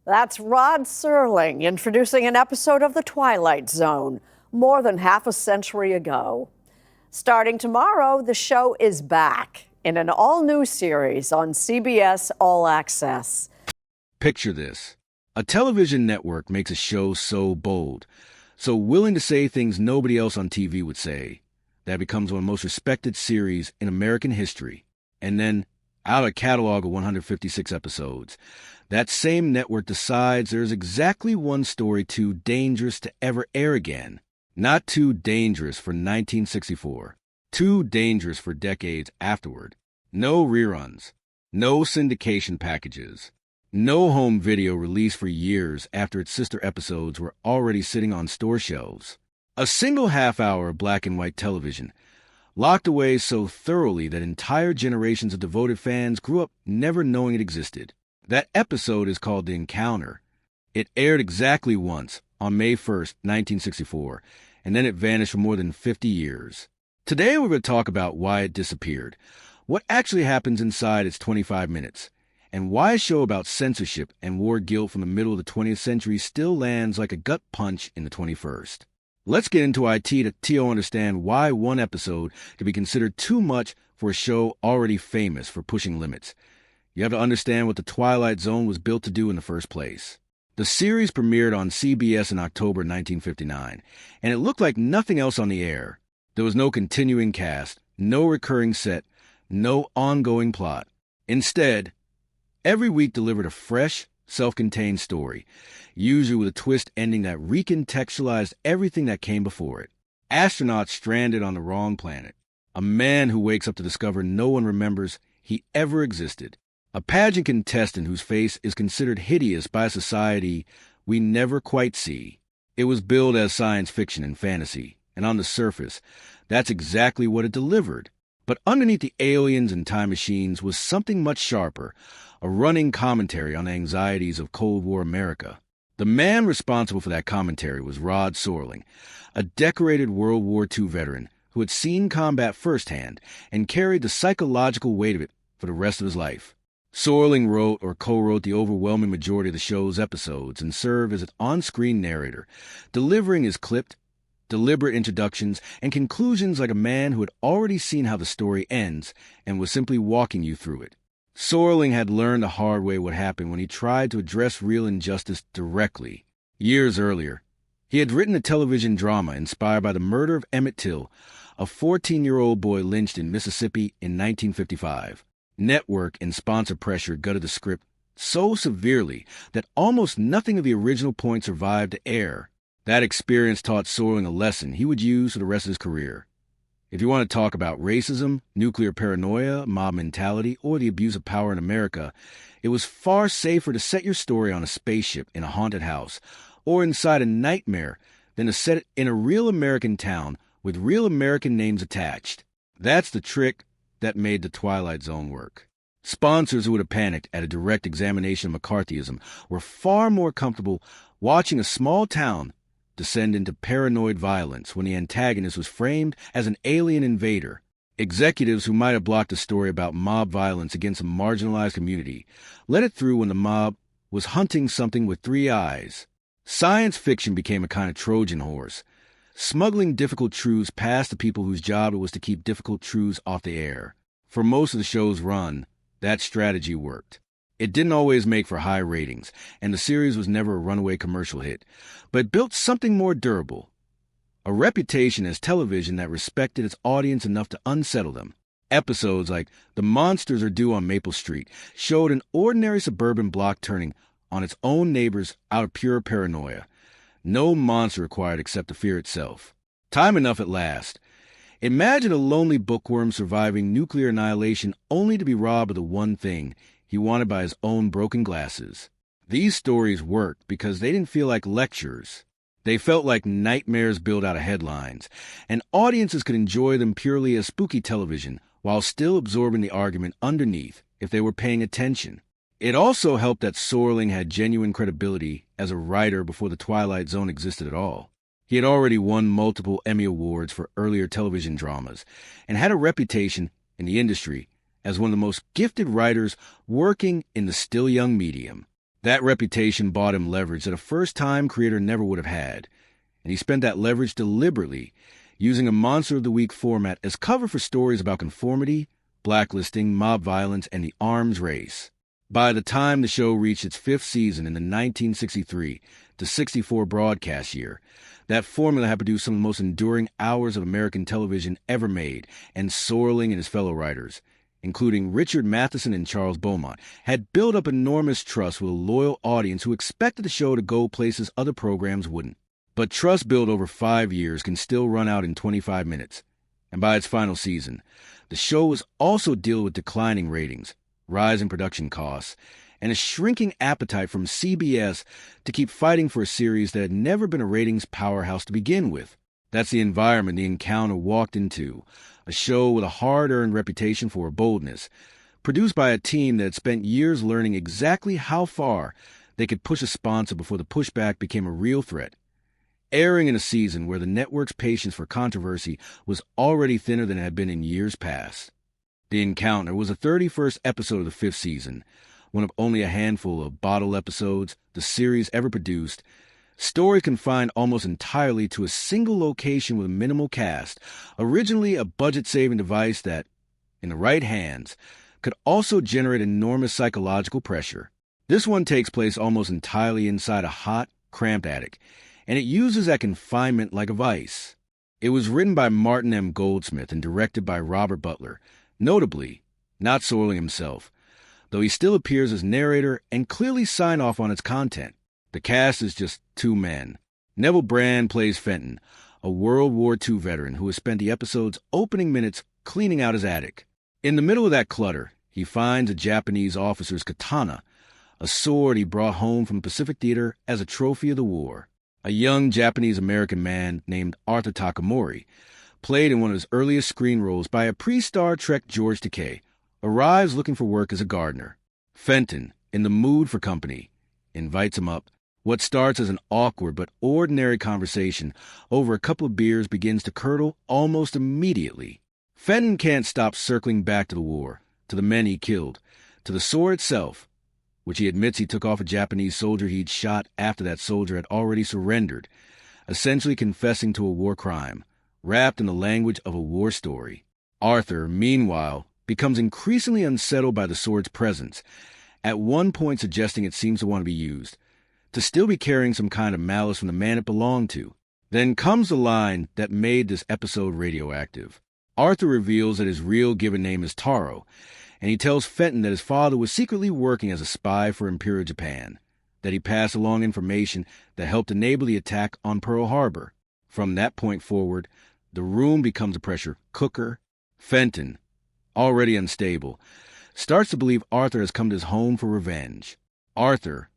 That's Rod Serling introducing an episode of The Twilight Zone more than half a century ago. Starting tomorrow, the show is back in an all-new series on CBS All Access. Picture this. A television network makes a show so bold, so willing to say things nobody else on TV would say, that it becomes one of the most respected series in American history. And then, out of a catalog of 156 episodes, that same network decides there's exactly one story too dangerous to ever air again. Not too dangerous for 1964. Too dangerous for decades afterward. No reruns. No syndication packages. No home video released for years after its sister episodes were already sitting on store shelves. A single half hour of black and white television, locked away so thoroughly that entire generations of devoted fans grew up never knowing it existed. That episode is called The Encounter. It aired exactly once, on May 1st, 1964, and then it vanished for more than 50 years. Today we're going to talk about why it disappeared, what actually happens inside its 25 minutes, and why a show about censorship and war guilt from the middle of the 20th century still lands like a gut punch in the 21st. Let's get into IT to Tio understand why one episode can be considered too much for a show already famous for pushing limits. You have to understand what the Twilight Zone was built to do in the first place. The series premiered on CBS in October 1959, and it looked like nothing else on the air. There was no continuing cast, no recurring set, no ongoing plot. Instead, every week delivered a fresh, self-contained story, usually with a twist ending that recontextualized everything that came before it. Astronauts stranded on the wrong planet. A man who wakes up to discover no one remembers he ever existed. A pageant contestant whose face is considered hideous by a society we never quite see. It was billed as science fiction and fantasy, and on the surface, that's exactly what it delivered. But underneath the aliens and time machines was something much sharper, a running commentary on the anxieties of Cold War America. The man responsible for that commentary was Rod Serling, a decorated World War II veteran who had seen combat firsthand and carried the psychological weight of it for the rest of his life. Serling wrote or co-wrote the overwhelming majority of the show's episodes and served as its on-screen narrator, delivering his clipped, deliberate introductions and conclusions like a man who had already seen how the story ends and was simply walking you through it. Serling had learned the hard way what happened when he tried to address real injustice directly. Years earlier, he had written a television drama inspired by the murder of Emmett Till, a 14-year-old boy lynched in Mississippi in 1955. Network and sponsor pressure gutted the script so severely that almost nothing of the original point survived to air. That experience taught Serling a lesson he would use for the rest of his career. If you want to talk about racism, nuclear paranoia, mob mentality, or the abuse of power in America, it was far safer to set your story on a spaceship in a haunted house or inside a nightmare than to set it in a real American town with real American names attached. That's the trick that made the Twilight Zone work. Sponsors who would have panicked at a direct examination of McCarthyism were far more comfortable watching a small town descend into paranoid violence when the antagonist was framed as an alien invader. Executives who might have blocked a story about mob violence against a marginalized community let it through when the mob was hunting something with three eyes. Science fiction became a kind of Trojan horse, smuggling difficult truths past the people whose job it was to keep difficult truths off the air. For most of the show's run, that strategy worked. It didn't always make for high ratings, and the series was never a runaway commercial hit, but built something more durable. A reputation as television that respected its audience enough to unsettle them. Episodes like The Monsters Are Due on Maple Street showed an ordinary suburban block turning on its own neighbors out of pure paranoia. No monster required except the fear itself. Time enough at last. Imagine a lonely bookworm surviving nuclear annihilation only to be robbed of the one thing he wanted by his own broken glasses. These stories worked because they didn't feel like lectures. They felt like nightmares built out of headlines, and audiences could enjoy them purely as spooky television while still absorbing the argument underneath if they were paying attention. It also helped that Serling had genuine credibility as a writer before the Twilight Zone existed at all. He had already won multiple Emmy Awards for earlier television dramas and had a reputation in the industry as one of the most gifted writers working in the still young medium. That reputation bought him leverage that a first-time creator never would have had, and he spent that leverage deliberately, using a Monster of the Week format as cover for stories about conformity, blacklisting, mob violence, and the arms race. By the time the show reached its 5th season in the 1963 to 64 broadcast year, that formula had produced some of the most enduring hours of American television ever made, and Sorling and his fellow writers, including Richard Matheson and Charles Beaumont, had built up enormous trust with a loyal audience who expected the show to go places other programs wouldn't. But trust built over 5 years can still run out in 25 minutes, and by its final season, the show was also dealing with declining ratings, rise in production costs, and a shrinking appetite from CBS to keep fighting for a series that had never been a ratings powerhouse to begin with. That's the environment the Encounter walked into, a show with a hard-earned reputation for boldness, produced by a team that had spent years learning exactly how far they could push a sponsor before the pushback became a real threat. Airing in a season where the network's patience for controversy was already thinner than it had been in years past. The Encounter was the 31st episode of the 5th season, one of only a handful of bottle episodes the series ever produced, story confined almost entirely to a single location with a minimal cast, originally a budget-saving device that, in the right hands, could also generate enormous psychological pressure. This one takes place almost entirely inside a hot, cramped attic, and it uses that confinement like a vice. It was written by Martin M. Goldsmith and directed by Robert Butler, notably, not Sorling himself, though he still appears as narrator and clearly signed off on its content. The cast is just 2 men. Neville Brand plays Fenton, a World War II veteran who has spent the episode's opening minutes cleaning out his attic. In the middle of that clutter, he finds a Japanese officer's katana, a sword he brought home from the Pacific Theater as a trophy of the war. A young Japanese-American man named Arthur Takamori, played in one of his earliest screen roles by a pre-Star Trek George Takei, arrives looking for work as a gardener. Fenton, in the mood for company, invites him up. What starts as an awkward but ordinary conversation over a couple of beers begins to curdle almost immediately. Fenton can't stop circling back to the war, to the men he killed, to the sword itself, which he admits he took off a Japanese soldier he'd shot after that soldier had already surrendered, essentially confessing to a war crime, wrapped in the language of a war story. Arthur, meanwhile, becomes increasingly unsettled by the sword's presence, at one point suggesting it seems to want to be used, to still be carrying some kind of malice from the man it belonged to. Then comes the line that made this episode radioactive. Arthur reveals that his real given name is Taro, and he tells Fenton that his father was secretly working as a spy for Imperial Japan, that he passed along information that helped enable the attack on Pearl Harbor. From that point forward, the room becomes a pressure cooker. Fenton, already unstable, starts to believe Arthur has come to his home for revenge. Arthur,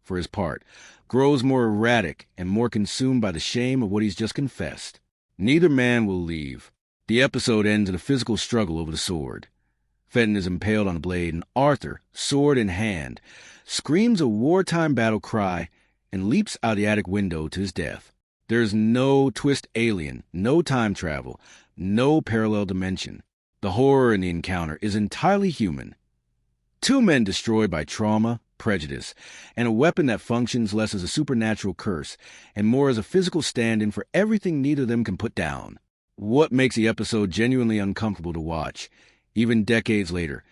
for his part, grows more erratic and more consumed by the shame of what he's just confessed. Neither man will leave. The episode ends in a physical struggle over the sword. Fenton is impaled on a blade, and Arthur, sword in hand, screams a wartime battle cry and leaps out the attic window to his death. There's no twist alien, no time travel, no parallel dimension. The horror in the Encounter is entirely human. 2 men destroyed by trauma, prejudice, and a weapon that functions less as a supernatural curse and more as a physical stand-in for everything neither of them can put down. What makes the episode genuinely uncomfortable to watch, even decades later,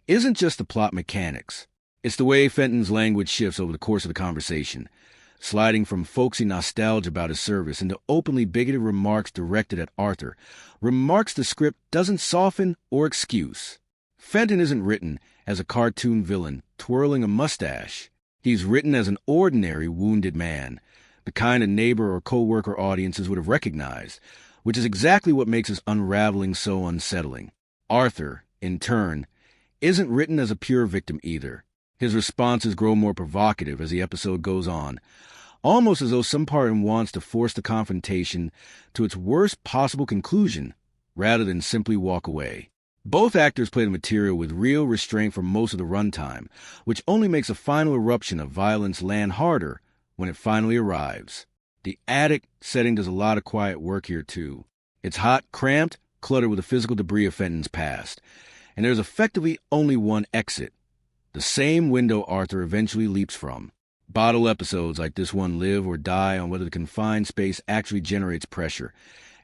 isn't just the plot mechanics. It's the way Fenton's language shifts over the course of the conversation, sliding from folksy nostalgia about his service into openly bigoted remarks directed at Arthur, remarks the script doesn't soften or excuse. Fenton isn't written as a cartoon villain twirling a mustache. He's written as an ordinary wounded man, the kind a neighbor or co-worker audiences would have recognized, which is exactly what makes his unraveling so unsettling. Arthur, in turn, isn't written as a pure victim either. His responses grow more provocative as the episode goes on, almost as though some part of him wants to force the confrontation to its worst possible conclusion, rather than simply walk away. Both actors play the material with real restraint for most of the runtime, which only makes a final eruption of violence land harder when it finally arrives. The attic setting does a lot of quiet work here, too. It's hot, cramped, cluttered with the physical debris of Fenton's past, and there's effectively only one exit, the same window Arthur eventually leaps from. Bottle episodes like this one live or die on whether the confined space actually generates pressure,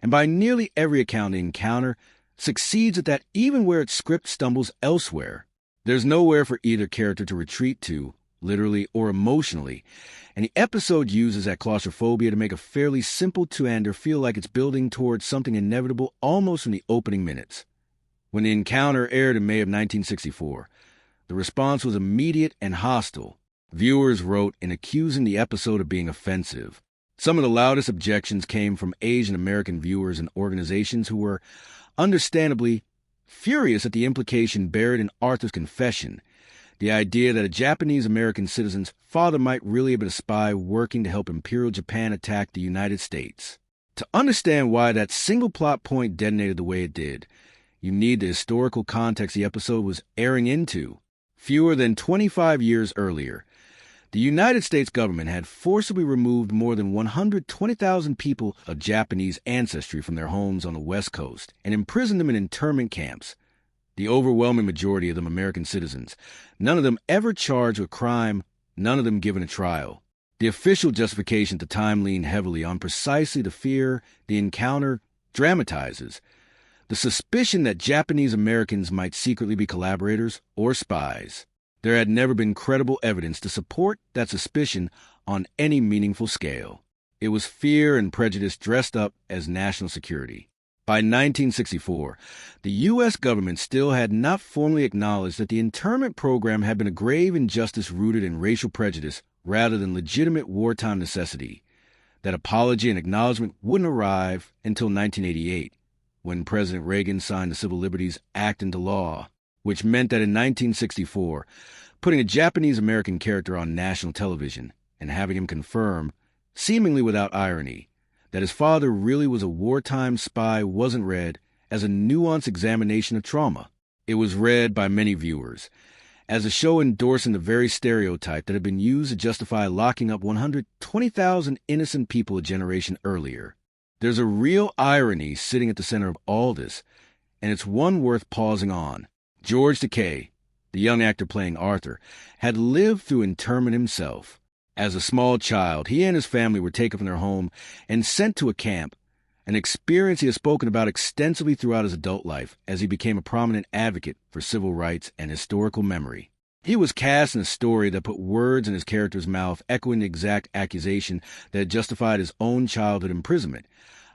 and by nearly every account, the encounter succeeds at that even where its script stumbles elsewhere. There's nowhere for either character to retreat to, literally or emotionally, and the episode uses that claustrophobia to make a fairly simple two-hander feel like it's building towards something inevitable almost from the opening minutes. When the encounter aired in May of 1964, the response was immediate and hostile. Viewers wrote in accusing the episode of being offensive. Some of the loudest objections came from Asian American viewers and organizations who were, understandably, furious at the implication buried in Arthur's confession, the idea that a Japanese American citizen's father might really have been a spy working to help Imperial Japan attack the United States. To understand why that single plot point detonated the way it did, you need the historical context the episode was airing into. Fewer than 25 years earlier, the United States government had forcibly removed more than 120,000 people of Japanese ancestry from their homes on the West Coast and imprisoned them in internment camps. The overwhelming majority of them American citizens, none of them ever charged with crime, none of them given a trial. The official justification at the time leaned heavily on precisely the fear the encounter dramatizes, the suspicion that Japanese Americans might secretly be collaborators or spies. There had never been credible evidence to support that suspicion on any meaningful scale. It was fear and prejudice dressed up as national security. By 1964, the U.S. government still had not formally acknowledged that the internment program had been a grave injustice rooted in racial prejudice rather than legitimate wartime necessity. That apology and acknowledgement wouldn't arrive until 1988, when President Reagan signed the Civil Liberties Act into law, which meant that in 1964, putting a Japanese-American character on national television and having him confirm, seemingly without irony, that his father really was a wartime spy wasn't read as a nuanced examination of trauma. It was read by many viewers as a show endorsing the very stereotype that had been used to justify locking up 120,000 innocent people a generation earlier. There's a real irony sitting at the center of all this, and it's one worth pausing on. George Takei, the young actor playing Arthur, had lived through internment himself. As a small child, he and his family were taken from their home and sent to a camp, an experience he has spoken about extensively throughout his adult life as he became a prominent advocate for civil rights and historical memory. He was cast in a story that put words in his character's mouth echoing the exact accusation that had justified his own childhood imprisonment,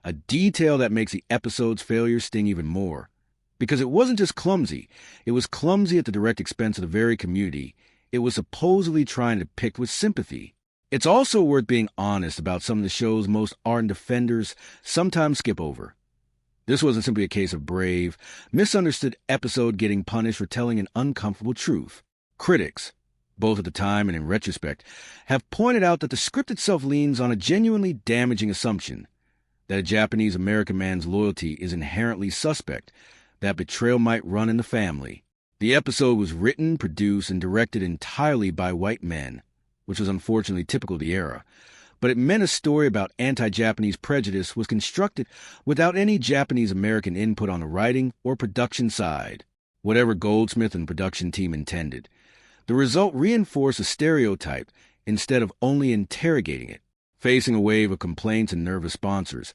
a detail that makes the episode's failure sting even more. Because it wasn't just clumsy, it was clumsy at the direct expense of the very community it was supposedly trying to depict with sympathy. It's also worth being honest about some of the show's most ardent defenders sometimes skip over. This wasn't simply a case of brave, misunderstood episode getting punished for telling an uncomfortable truth. Critics, both at the time and in retrospect, have pointed out that the script itself leans on a genuinely damaging assumption that a Japanese-American man's loyalty is inherently suspect, that betrayal might run in the family. The episode was written, produced, and directed entirely by white men, which was unfortunately typical of the era, but it meant a story about anti-Japanese prejudice was constructed without any Japanese-American input on the writing or production side, whatever Goldsmith and production team intended. The result reinforced a stereotype instead of only interrogating it. Facing a wave of complaints and nervous sponsors,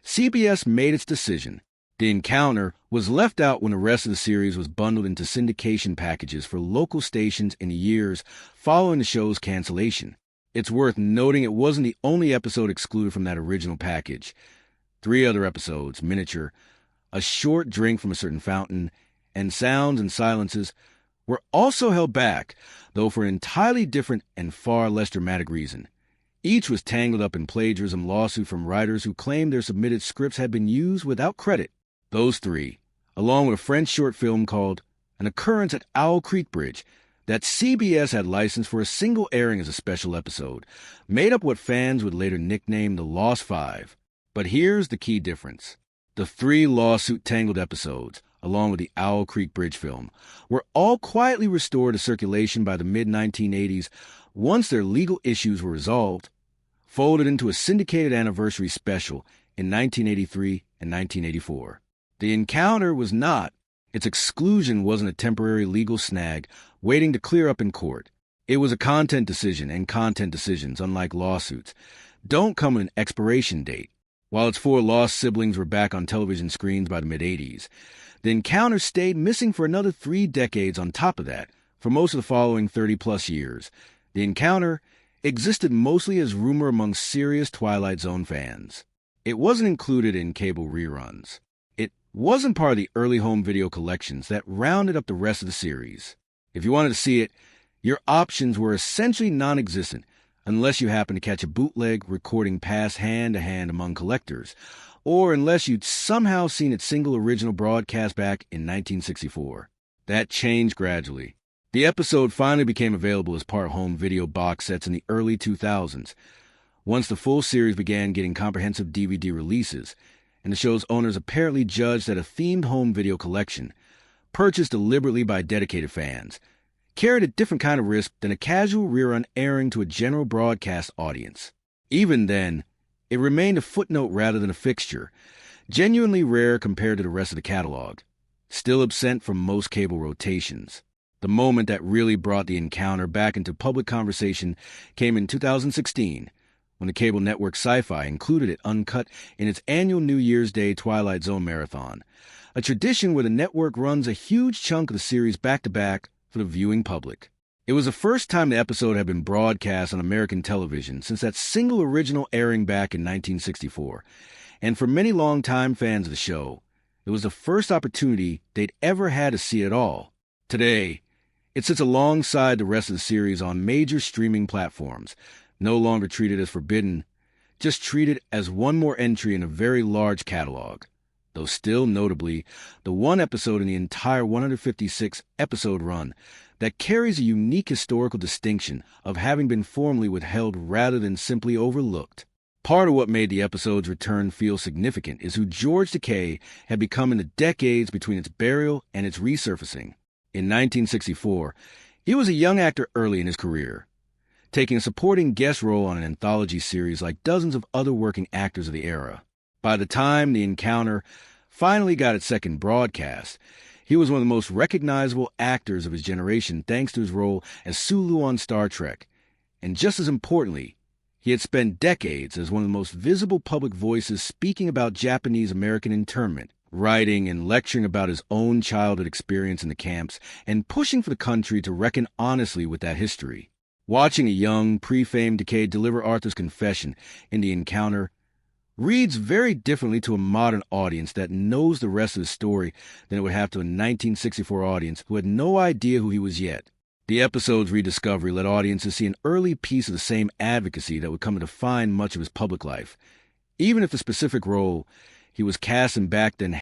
CBS made its decision. The encounter was left out when the rest of the series was bundled into syndication packages for local stations in the years following the show's cancellation. It's worth noting it wasn't the only episode excluded from that original package. 3 other episodes, Miniature, A Short Drink from a Certain Fountain, and Sounds and Silences, were also held back, though for an entirely different and far less dramatic reason. Each was tangled up in plagiarism lawsuit from writers who claimed their submitted scripts had been used without credit. Those 3, along with a French short film called An Occurrence at Owl Creek Bridge that CBS had licensed for a single airing as a special episode, made up what fans would later nickname the Lost Five. But here's the key difference. The 3 lawsuit-tangled episodes, along with the Owl Creek Bridge film, were all quietly restored to circulation by the mid-1980s once their legal issues were resolved, folded into a syndicated anniversary special in 1983 and 1984. The encounter was not, Its exclusion wasn't a temporary legal snag waiting to clear up in court. It was a content decision, and content decisions, unlike lawsuits, don't come with an expiration date. While its four lost siblings were back on television screens by the mid-'80s, The Encounter stayed missing for another 3 decades on top of that, for most of the following 30-plus years. The Encounter existed mostly as rumor among serious Twilight Zone fans. It wasn't included in cable reruns. It wasn't part of the early home video collections that rounded up the rest of the series. If you wanted to see it, your options were essentially non-existent, unless you happened to catch a bootleg recording passed hand-to-hand among collectors, or unless you'd somehow seen its single original broadcast back in 1964. That changed gradually. The episode finally became available as part home video box sets in the early 2000s, once the full series began getting comprehensive DVD releases, and the show's owners apparently judged that a themed home video collection, purchased deliberately by dedicated fans, carried a different kind of risk than a casual rerun airing to a general broadcast audience. Even then, it remained a footnote rather than a fixture, genuinely rare compared to the rest of the catalog, still absent from most cable rotations. The moment that really brought The Encounter back into public conversation came in 2016, when the cable network Sci-Fi included it uncut in its annual New Year's Day Twilight Zone marathon, a tradition where the network runs a huge chunk of the series back-to-back for the viewing public. It was the first time the episode had been broadcast on American television since that single original airing back in 1964, and for many longtime fans of the show, it was the first opportunity they'd ever had to see it all. Today, it sits alongside the rest of the series on major streaming platforms, no longer treated as forbidden, just treated as one more entry in a very large catalog, though still notably the one episode in the entire 156-episode run that carries a unique historical distinction of having been formerly withheld rather than simply overlooked. Part of what made the episode's return feel significant is who George Takei had become in the decades between its burial and its resurfacing. In 1964, he was a young actor early in his career, taking a supporting guest role on an anthology series like dozens of other working actors of the era. By the time The Encounter finally got its second broadcast, he was one of the most recognizable actors of his generation thanks to his role as Sulu on Star Trek. And just as importantly, he had spent decades as one of the most visible public voices speaking about Japanese-American internment, writing and lecturing about his own childhood experience in the camps, and pushing for the country to reckon honestly with that history. Watching a young, pre-famed Takei deliver Arthur's confession in The Encounter reads very differently to a modern audience that knows the rest of the story than it would have to a 1964 audience who had no idea who he was yet. The episode's rediscovery let audiences see an early piece of the same advocacy that would come to define much of his public life, even if the specific role he was cast in back then